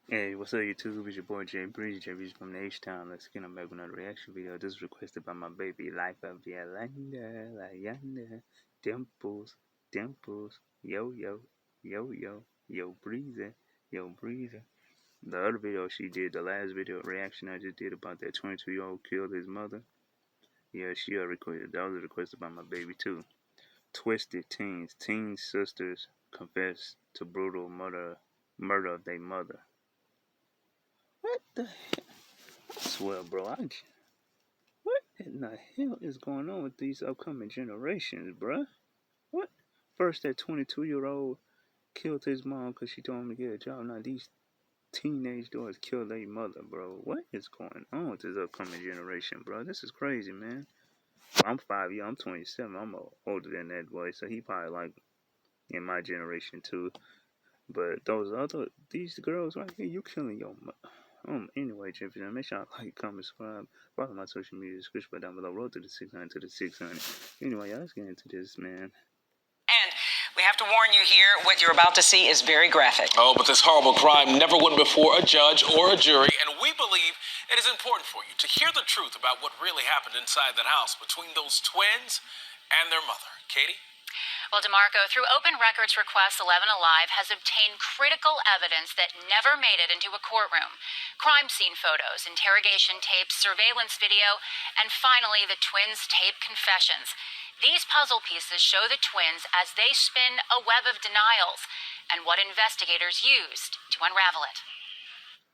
Hey, what's up, YouTube? It's your boy Jay Breeze, Jay Breeze from the H-Town. Let's get on back with another reaction video. This is requested by my baby, Life of Yolanda, La Yanda, Dimples, Dimples, Yo Yo, Yo Yo, Yo Breezy, Yo Breezy. The other video she did, the last video reaction I just did about that 22-year-old killed his mother. Yeah, she requested. That was requested by my baby too. Twisted Teens, teen sisters confess to brutal murder of their mother. What the? I swear, bro, what in the hell is going on with these upcoming generations, bruh? What? First, that 22-year-old killed his mom because she told him to get a job. Now, these teenage daughters killed their mother, bro. What is going on with this upcoming generation, bro? This is crazy, man. I'm 5 years, I'm 27. I'm older than that boy, so he probably like in my generation too. But these girls right here, you killing your mother. Anyway, champions, make sure I like, comment, subscribe, follow my social media description down below. Road to the 600 to the 600. Anyway, y'all, let's get into this, man. And we have to warn you here, what you're about to see is very graphic. Oh, but this horrible crime never went before a judge or a jury, and we believe it is important for you to hear the truth about what really happened inside that house between those twins and their mother. Katie? Well, DeMarco, through open records request, 11 Alive has obtained critical evidence that never made it into a courtroom. Crime scene photos, interrogation tapes, surveillance video, and finally the twins' tape confessions. These puzzle pieces show the twins as they spin a web of denials and what investigators used to unravel it.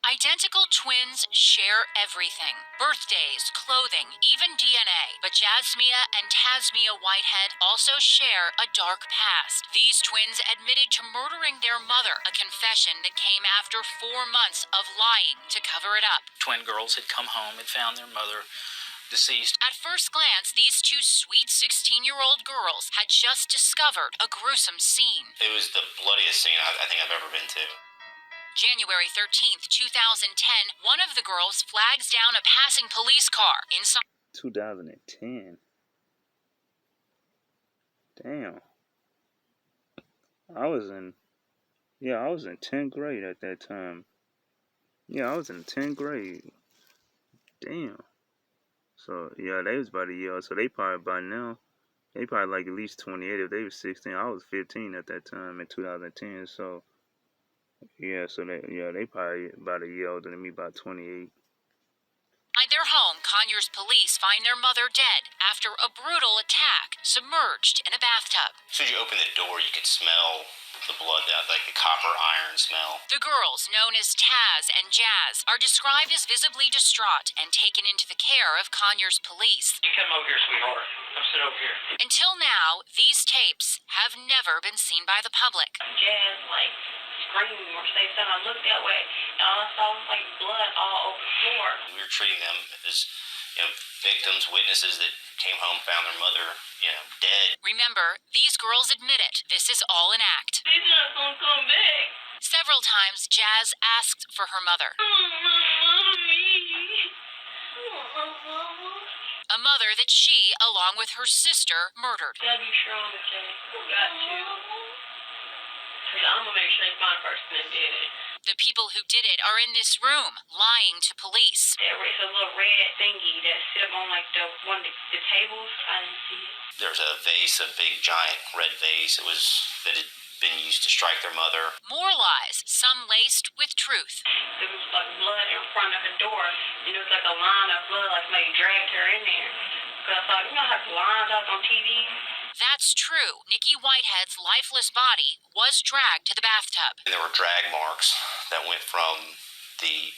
Identical twins share everything. Birthdays, clothing, even DNA. But Jasmia and Tasmia Whitehead also share a dark past. These twins admitted to murdering their mother, a confession that came after 4 months of lying to cover it up. Twin girls had come home and found their mother deceased. At first glance, these two sweet 16-year-old girls had just discovered a gruesome scene. It was the bloodiest scene I think I've ever been to. January 13th, 2010, one of the girls flags down a passing police car inside. 2010. Damn. I was in 10th grade at that time. Yeah, I was in 10th grade. Damn. So, yeah, they was about a year. So, they probably by now, they probably like at least 28 if they was 16. I was 15 at that time in 2010. So, yeah, they probably about a year older than me, about 28. At their home, Conyers police find their mother dead after a brutal attack, submerged in a bathtub. As soon as you open the door, you could smell the blood, like the copper iron smell. The girls, known as Taz and Jazz, are described as visibly distraught and taken into the care of Conyers police. You come over here, sweetheart. Come sit over here. Until now, these tapes have never been seen by the public. Jazz, like, screaming or say something. I looked that way, and all I saw was, like, blood all over the floor. We were treating them as, victims, witnesses that came home, found their mother, dead. Remember, these girls admit it. This is all an act. She's not gonna come back. Several times, Jazz asked for her mother. A mother that she, along with her sister, murdered. Gotta be strong, Jay. Got to. Because I'm gonna make sure they find the person that did it. The people who did it are in this room, lying to police. There is a little red thingy that sit up on like one of the tables. I didn't see it. There's a vase, a big giant red vase. That had been used to strike their mother. More lies, some laced with truth. There was like blood in front of the door. And it was like a line of blood, like somebody dragged her in there. Because I thought, how the lines out on TV? That's true. Nikki Whitehead's lifeless body was dragged to the bathtub. And there were drag marks that went from the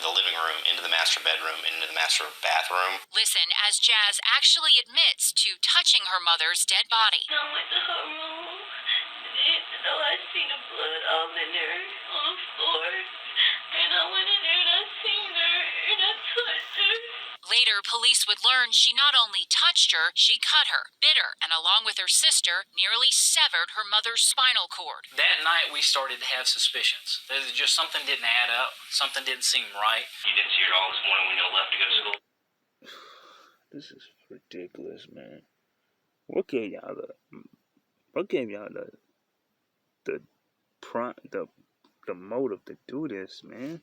living room into the master bedroom, into the master bathroom. Listen as Jazz actually admits to touching her mother's dead body. I went to her room, and I seen the blood all in there on the floor. And I went in there and I seen her, and I touched her. Later, police would learn she not only touched her, she cut her, bit her, and along with her sister, nearly severed her mother's spinal cord. That night, we started to have suspicions. There's just something didn't add up. Something didn't seem right. You didn't see her at all this morning when you left to go to school? This is ridiculous, man. What gave y'all the the motive to do this, man?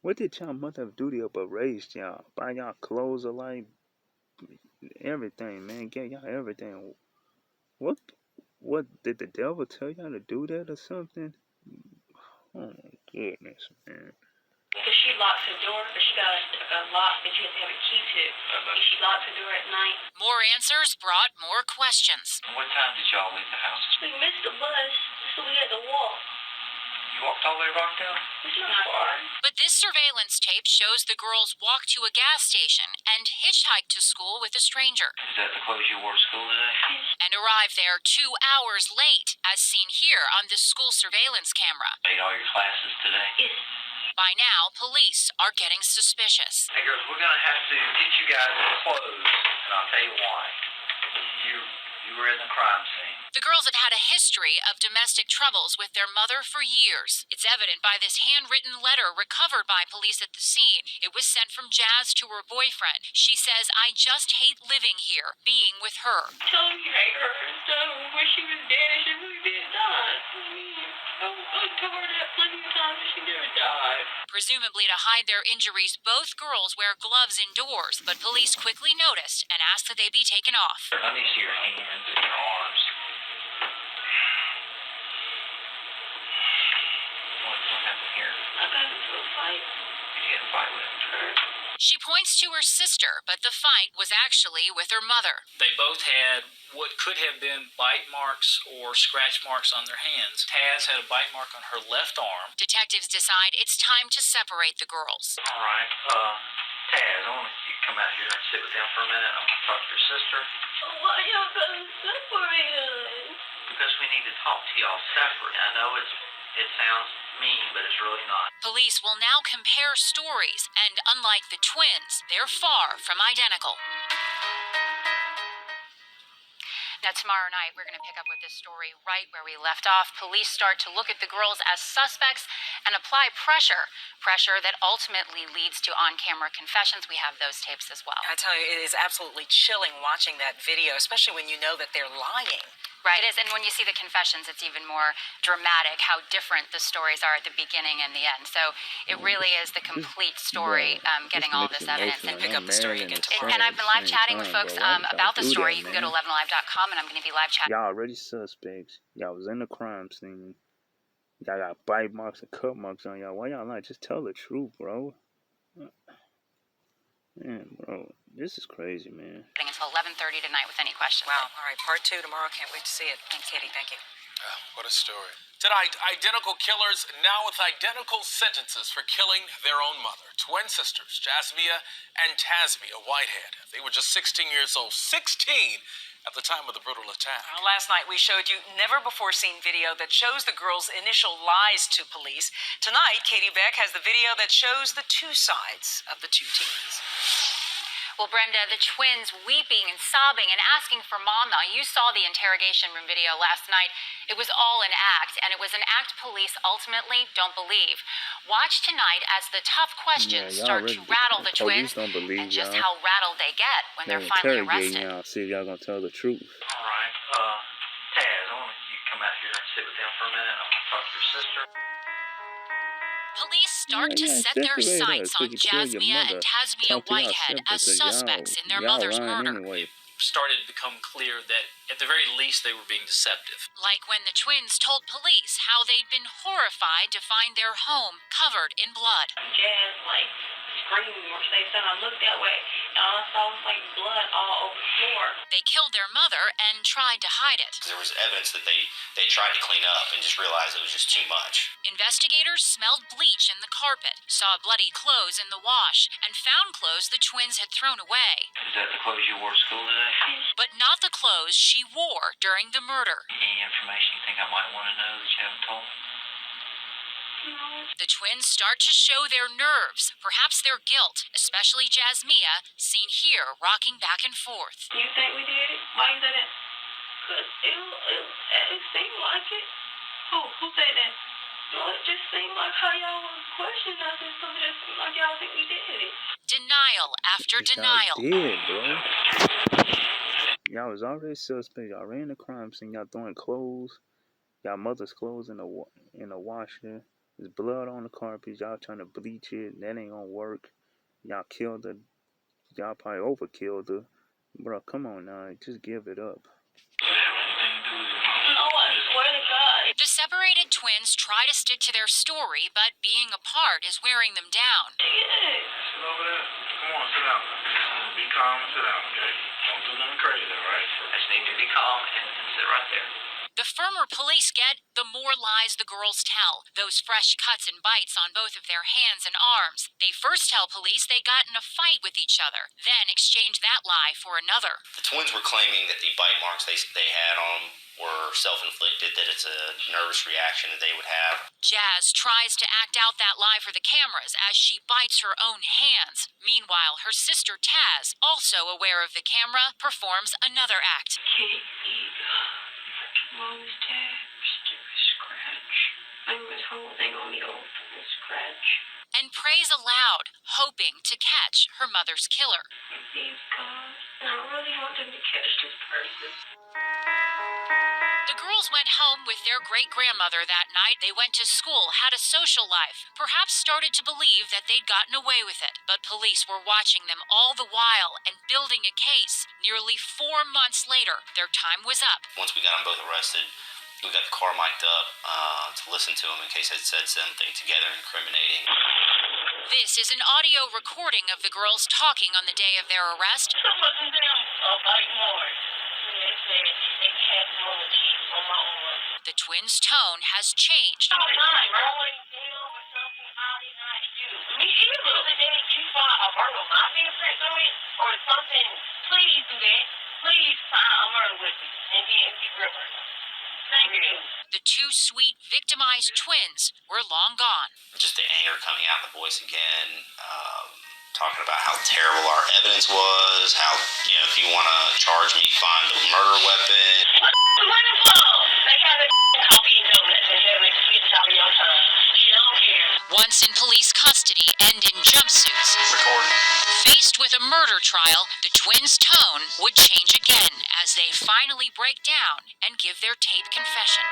What did y'all mother have duty up but raised y'all? Buy y'all clothes alike, everything, man. Get y'all everything. What did the devil tell y'all to do that or something? Oh my goodness, man. Because she locks her door, but she got a lock that you have to have a key to. If she locks her door at night. More answers brought more questions. What time did y'all leave the house? We missed the bus, so we had to walk. You walked all the way to Rockdale? It's not far. But this surveillance tape shows the girls walk to a gas station and hitchhike to school with a stranger. Is that the clothes you wore to school today? And arrive there 2 hours late, as seen here on this school surveillance camera. Ate all your classes today? Yes. By now, police are getting suspicious. Hey girls, we're gonna have to get you guys clothes, and I'll tell you why. You were in the crime scene. The girls had had a history of domestic troubles with their mother for years. It's evident by this handwritten letter recovered by police at the scene. It was sent from Jazz to her boyfriend. She says, "I just hate living here, being with her." Tell her you hate her and stuff. When she was dead, and she really did die. I told her that plenty of times, and she never died. Presumably to hide their injuries, both girls wear gloves indoors, but police quickly noticed and asked that they be taken off. Let me see your hands and your arms. What happened here? I got into a fight. Did you get in a fight with her? She points to her sister, but the fight was actually with her mother. They both had what could have been bite marks or scratch marks on their hands. Taz had a bite mark on her left arm. Detectives decide it's time to separate the girls. All right. Taz, I want you to come out here and sit with them for a minute. I'm gonna talk to your sister. Why y'all gonna separate us? Because we need to talk to y'all separate. I know it sounds mean, but it's really not. Police will now compare stories, and unlike the twins, they're far from identical. Now, tomorrow night, we're going to pick up with this story right where we left off. Police start to look at the girls as suspects and apply pressure that ultimately leads to on-camera confessions. We have those tapes as well. I tell you, it is absolutely chilling watching that video, especially when you know that they're lying. Right, it is. And when you see the confessions, it's even more dramatic how different the stories are at the beginning and the end. So it really is the complete story, getting all this evidence. And pick up the story again tomorrow. And I've been live chatting with folks about the story. You can go to 11alive.com, and I'm going to be live chatting. Y'all already suspects. Y'all was in the crime scene. Y'all got bite marks and cut marks on y'all. Why y'all not just tell the truth, bro? Man, bro, this is crazy, man. Until 11:30 tonight with any questions. Wow. All right, part 2 tomorrow. Can't wait to see it. Thanks, Katie. Thank you. Oh, what a story. Tonight, identical killers now with identical sentences for killing their own mother. Twin sisters, Jasmia and Tasmia Whitehead. They were just 16 years old. 16 at the time of the brutal attack. Last night, we showed you never-before-seen video that shows the girls' initial lies to police. Tonight, Katie Beck has the video that shows the two sides of the two teens. Well, Brenda, the twins weeping and sobbing and asking for mom now. You saw the interrogation room video last night. It was all an act, and it was an act police ultimately don't believe. Watch tonight as the tough questions start to rattle the twins and just how rattled they get when they're finally arrested. Y'all. See if y'all gonna tell the truth. All right. Taz, I want you to come out here and sit with them for a minute. I'm gonna talk to your sister. Police start to set their sights on Jasmia and Tasmia Whitehead as suspects in their mother's murder. Anyway. Started to become clear that at the very least they were being deceptive. Like when the twins told police how they'd been horrified to find their home covered in blood. Jazz, screamed or say something. I looked that way, and all I saw was, blood all over the floor. They killed their mother and tried to hide it. There was evidence that they tried to clean up and just realized it was just too much. Investigators smelled bleach in the carpet, saw bloody clothes in the wash, and found clothes the twins had thrown away. Is that the clothes you wore to school today? But not the clothes she wore during the murder. Any information you think I might want to know that you haven't told me? No. The twins start to show their nerves, perhaps their guilt, especially Jasmia, seen here rocking back and forth. You think we did it? Why you say that? Because it seemed like it. Who said that? No, it just seemed like how y'all was questioning us and something just seemed like y'all think we did it. Denial after denial. Y'all did, bro. Y'all was already suspect. Y'all ran the crime scene. Y'all throwing clothes. Y'all mother's clothes in a washer. There's blood on the carpet. Y'all trying to bleach it. That ain't gonna work. Y'all killed her. Y'all probably overkilled her. Bro, come on now. Just give it up. No, I swear to God. The separated twins try to stick to their story, but being apart is wearing them down. Yes. Sit over there. Come on, sit down. Be calm and sit down, okay? Don't do nothing crazy, all right? I just need to be calm and sit right there. The firmer police get, the more lies the girls tell. Those fresh cuts and bites on both of their hands and arms. They first tell police they got in a fight with each other, then exchange that lie for another. The twins were claiming that the bite marks they had on them were self-inflicted, that it's a nervous reaction that they would have. Jazz tries to act out that lie for the cameras as she bites her own hands. Meanwhile, her sister Taz, also aware of the camera, performs another act. Can't eat. Mom's dad. Stupid scratch. I mean, this whole thing on me over the scratch. And prays aloud, hoping to catch her mother's killer. Please, God. I really want them to catch this person. The girls went home with their great-grandmother that night. They went to school, had a social life, perhaps started to believe that they'd gotten away with it. But police were watching them all the while and building a case. Nearly 4 months later, their time was up. Once we got them both arrested, we got the car mic'd up to listen to them in case they'd said something together incriminating. This is an audio recording of the girls talking on the day of their arrest. Some of them bite marks. They said they had them on the cheek on my arm. The twins' tone has changed. All the time, rolling deal or something, all these nights do. Me either. The day you saw a murder, my fingerprint on it, or something, please do that. Please sign a murder with me and then get rid of it. Thank you. The two sweet, victimized twins were long gone. Just the anger coming out in the voice again, talking about how terrible our evidence was, how, if you want to charge me, find a murder weapon. Wonderful. They have a coffee and donuts and have it spit out of your tongue. She don't care. Once in police custody and in jumpsuits, faced with a murder trial, the twins' tone would change again as they finally break down and give their tape confession.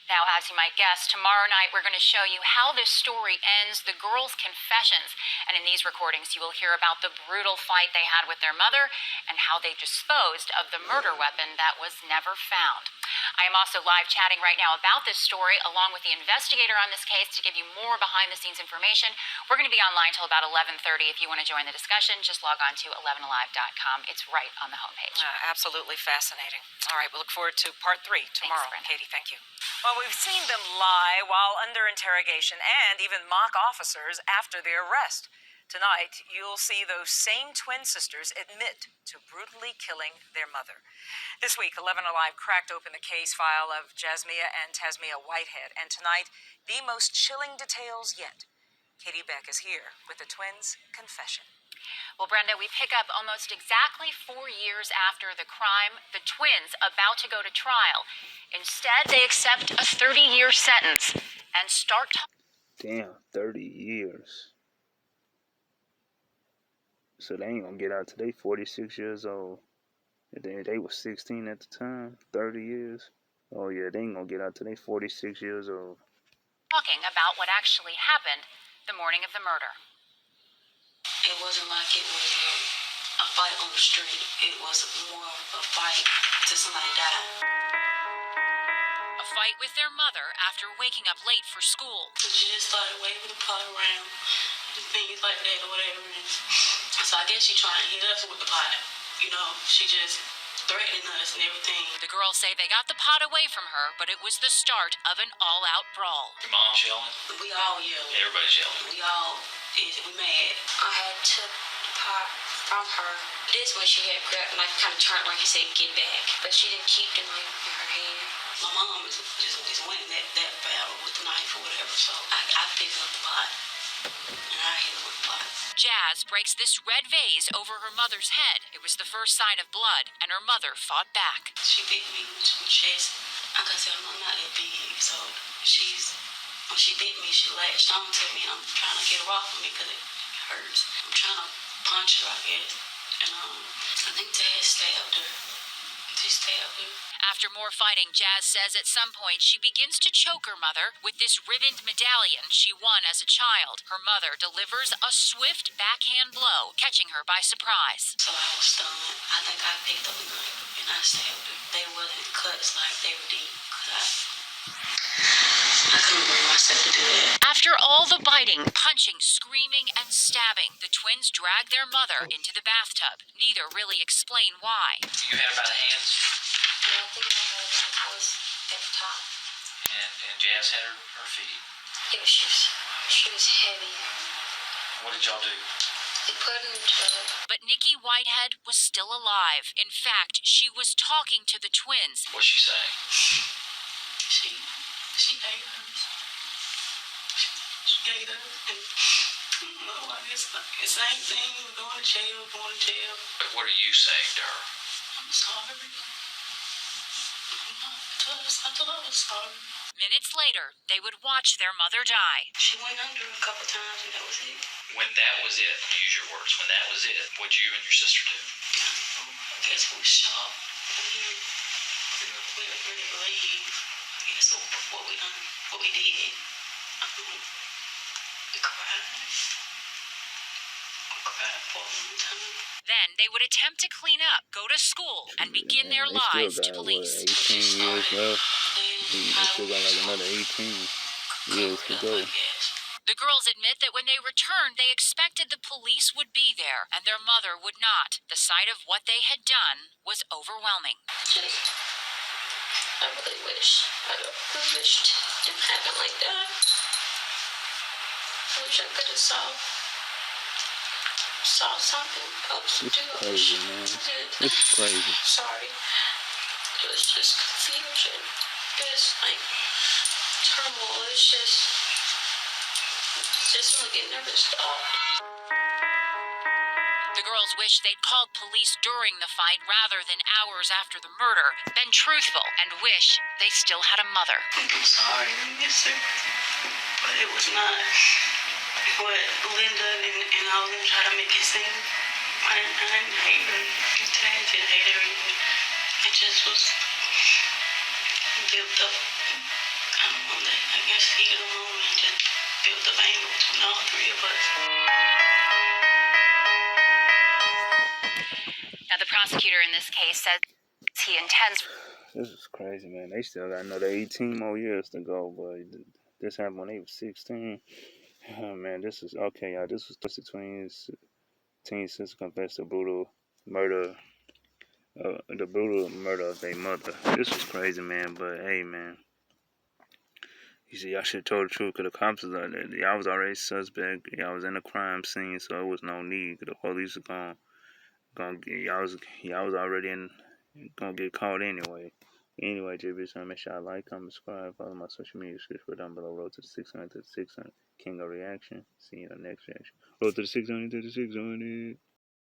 Now, as you might guess, tomorrow night we're going to show you how this story ends, the girls' confessions. And in these recordings, you will hear about the brutal fight they had with their mother and how they disposed of the murder weapon that was never found. I am also live chatting right now about this story along with the investigator on this case to give you more behind-the-scenes information. We're going to be online till about 11:30. If you want to join the discussion, just log on to 11alive.com. It's right on the homepage. Absolutely fascinating. All right, we'll look forward to part 3 tomorrow. Brenda. Katie, thank you. Well, we've seen them lie while under interrogation and even mock officers after their arrest. Tonight, you'll see those same twin sisters admit to brutally killing their mother. This week, 11 Alive cracked open the case file of Jasmia and Tasmia Whitehead, and tonight, the most chilling details yet. Katie Beck is here with the twins' confession. Well, Brenda, we pick up almost exactly 4 years after the crime, the twins about to go to trial. Instead, they accept a 30-year sentence and start Damn, 30 years. So they ain't gonna get out till they 46 years old. They were 16 at the time, 30 years. Oh yeah, they ain't gonna get out till they 46 years old. talking about what actually happened the morning of the murder. It wasn't like it was a fight on the street. It was more of a fight till somebody died. A fight with their mother after waking up late for school. She just started waving the pot around and things like that or whatever. So I guess she trying to hit us with the pot. She just threatening us and everything. The girls say they got the pot away from her, but it was the start of an all-out brawl. Your mom's yelling? We all yelling. Everybody's yelling. We mad. I had took the pot from her. This way she had grabbed, kind of turned like you said, get back. But she didn't keep the knife in her hand. My mom just winning that battle with the knife or whatever, so I picked up the pot. And I hit her with the pot. Jazz breaks this red vase over her mother's head. It was the first sign of blood, and her mother fought back. She beat me with my chest. Like I said, I'm not that big, so when she bit me, she latched on to me, and I'm trying to get her off of me because it hurts. I'm trying to punch her, I guess. And I think Dad stabbed her. Then she stayed up here. After more fighting, Jazz says at some point she begins to choke her mother with this ribboned medallion she won as a child. Her mother delivers a swift backhand blow, catching her by surprise. So I was stunned. I think I picked up a knife and I stabbed her. They wasn't cuts like they were deep. I couldn't bring myself to do that. After all the biting, punching, screaming, and stabbing, the twins drag their mother into the bathtub. Neither really explain why. You had her by the hands, Yeah, I think I had that was at the top. and Jazz had her feet. Yeah, she was heavy. What did y'all do? They put her in the tub. But Nikki Whitehead was still alive. In fact, she was talking to the twins. What's she saying? She hated us. She hated us. And, I guess like the same thing. We're going to jail. But what are you saying to her? I'm sorry. I told her I was sorry. Minutes later, they would watch their mother die. She went under a couple times and that was it. When that was it, use your words, when that was it, what'd you and your sister do? I guess we was shocked. We didn't really believe. I guess what we did. We cried. We cried for a long time. Then they would attempt to clean up, go to school, and begin their lives to police. 18 years left. They still got like another 18 years to go. The girls admit that when they returned, they expected the police would be there, and their mother would not. The sight of what they had done was overwhelming. I really wished it didn't happen like that. I wish I could have saw something else to do. It's crazy, man. It's crazy. Sorry. It was just confusion. It's like turmoil. It's just like it never stopped. The girls wish they'd called police during the fight rather than hours after the murder, been truthful, and wish they still had a mother. I'm sorry, I miss her. But it was not what Linda and all of them try to make it seem. I didn't hate her. Taz didn't hate her either. It just was built up. I don't know, I guess heat of the moment just built up anger between all three of us. Now, the prosecutor in this case said he intends... This is crazy, man. They still got another 18 more years to go, but this happened when they were 16. Oh, man, this is... Okay, y'all, this was the twins. Teen sister confessed to brutal murder. The brutal murder of their mother. This was crazy, man, but hey, man. You see, y'all should have told the truth, because the cops was out there. Y'all was already suspect. Y'all was in the crime scene, so it was no need. The police were gonna get, y'all was already gonna get caught anyway. Anyway, JB, so make sure I like, comment, subscribe, follow my social media description down below. Road to the 600 King of Reaction. See you in the next reaction. Road to the 600 to the 600.